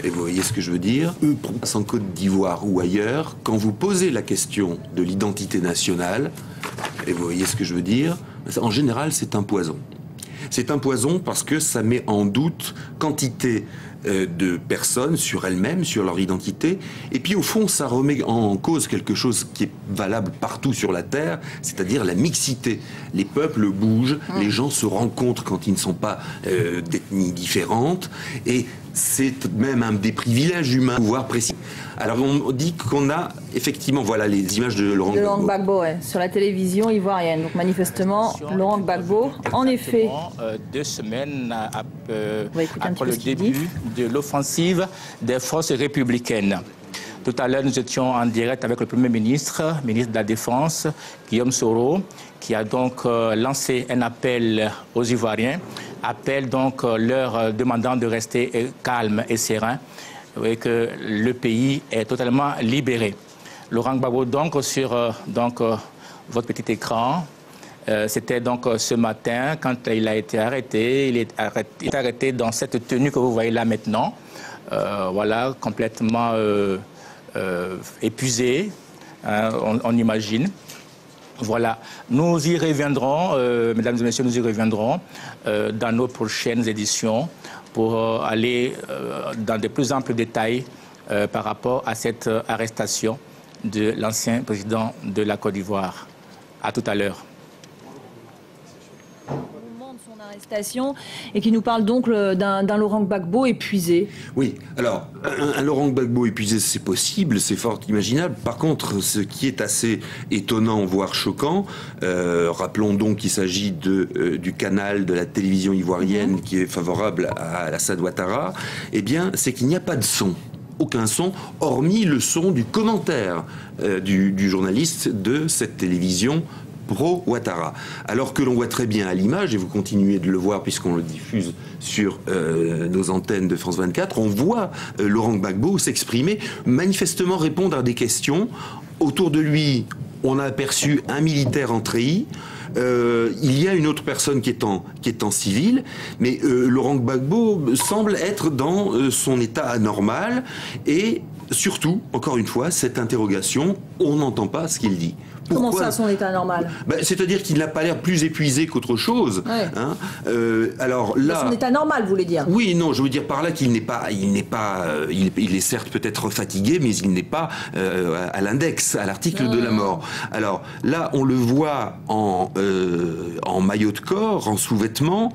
Et vous voyez ce que je veux dire? En Côte d'Ivoire ou ailleurs, quand vous posez la question de l'identité nationale, et vous voyez ce que je veux dire, en général, c'est un poison. C'est un poison parce que ça met en doute quantité de personnes sur elles-mêmes, sur leur identité. Et puis au fond, ça remet en cause quelque chose qui est valable partout sur la Terre, c'est-à-dire la mixité. Les peuples bougent, les gens se rencontrent quand ils ne sont pas d'ethnies différentes. Et c'est même un des privilèges humains, pouvoir précis. Alors on dit qu'on a effectivement, voilà les images de Laurent Gbagbo, ouais, sur la télévision ivoirienne. Donc manifestement, Laurent Gbagbo, en effet. 2 semaines après le début de l'offensive des forces républicaines. Tout à l'heure, nous étions en direct avec le Premier ministre, ministre de la Défense, Guillaume Soro, qui a donc lancé un appel aux Ivoiriens, appel donc leur demandant de rester calme et serein. Vous voyez que le pays est totalement libéré. Laurent Gbagbo, donc, sur votre petit écran, c'était donc ce matin, quand il a été arrêté. Il est arrêté dans cette tenue que vous voyez là maintenant. Voilà, complètement épuisé, hein, on imagine. Voilà, nous y reviendrons, mesdames et messieurs, nous y reviendrons dans nos prochaines éditions pour aller dans de plus amples détails par rapport à cette arrestation de l'ancien président de la Côte d'Ivoire. À tout à l'heure. Et qui nous parle donc d'un Laurent Gbagbo épuisé. Oui, alors, un Laurent Gbagbo épuisé, c'est possible, c'est fort imaginable. Par contre, ce qui est assez étonnant, voire choquant, rappelons donc qu'il s'agit du canal de la télévision ivoirienne qui est favorable à Alassane Ouattara, eh bien, c'est qu'il n'y a pas de son. Aucun son, hormis le son du commentaire du journaliste de cette télévision pro-Ouattara. Alors que l'on voit très bien à l'image, et vous continuez de le voir puisqu'on le diffuse sur nos antennes de France 24, on voit Laurent Gbagbo s'exprimer, manifestement répondre à des questions. Autour de lui, on a aperçu un militaire en treillis. Il y a une autre personne qui est en civil, mais Laurent Gbagbo semble être dans son état anormal et surtout, encore une fois, cette interrogation, on n'entend pas ce qu'il dit. Comment ça, son état normal? C'est-à-dire qu'il n'a pas l'air plus épuisé qu'autre chose. Ouais. Hein. Alors là, son état normal, vous voulez dire? Oui, non, je veux dire par là qu'il n'est pas, il est certes peut-être fatigué, mais il n'est pas à l'index, à l'article de la mort. Alors là, on le voit en maillot de corps, en sous-vêtements,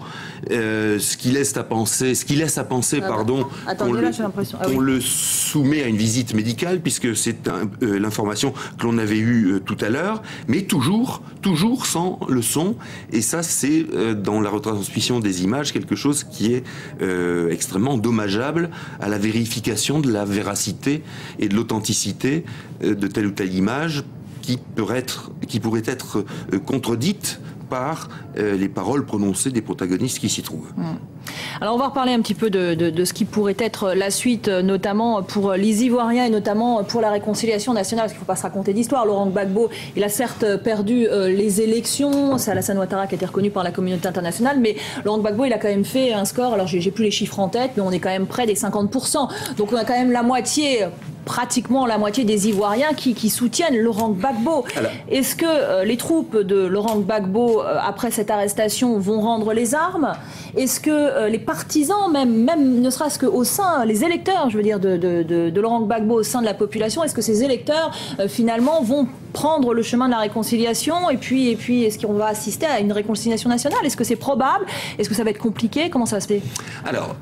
ce qui laisse à penser, pardon, qu'on le soumet à une visite médicale, puisque c'est l'information que l'on avait eue tout à l'heure. Mais toujours sans le son. Et ça, c'est dans la retransmission des images quelque chose qui est extrêmement dommageable à la vérification de la véracité et de l'authenticité de telle ou telle image qui pourrait être contredite par les paroles prononcées des protagonistes qui s'y trouvent. Alors on va reparler un petit peu de ce qui pourrait être la suite, notamment pour les Ivoiriens et notamment pour la réconciliation nationale, parce qu'il ne faut pas se raconter d'histoire. Laurent Gbagbo, il a certes perdu les élections, c'est Alassane Ouattara qui a été reconnu par la communauté internationale, mais Laurent Gbagbo, il a quand même fait un score, alors j'ai plus les chiffres en tête, mais on est quand même près des 50%. Donc on a quand même la moitié, pratiquement la moitié des Ivoiriens qui soutiennent Laurent Gbagbo. Est-ce que les troupes de Laurent Gbagbo, après cette arrestation, vont rendre les armes? Est-ce que les partisans, même ne serait-ce qu'au sein, les électeurs, je veux dire, de Laurent Gbagbo au sein de la population, est-ce que ces électeurs, finalement, vont prendre le chemin de la réconciliation? Et puis est-ce qu'on va assister à une réconciliation nationale? Est-ce que c'est probable? Est-ce que ça va être compliqué? Comment ça se fait? Alors,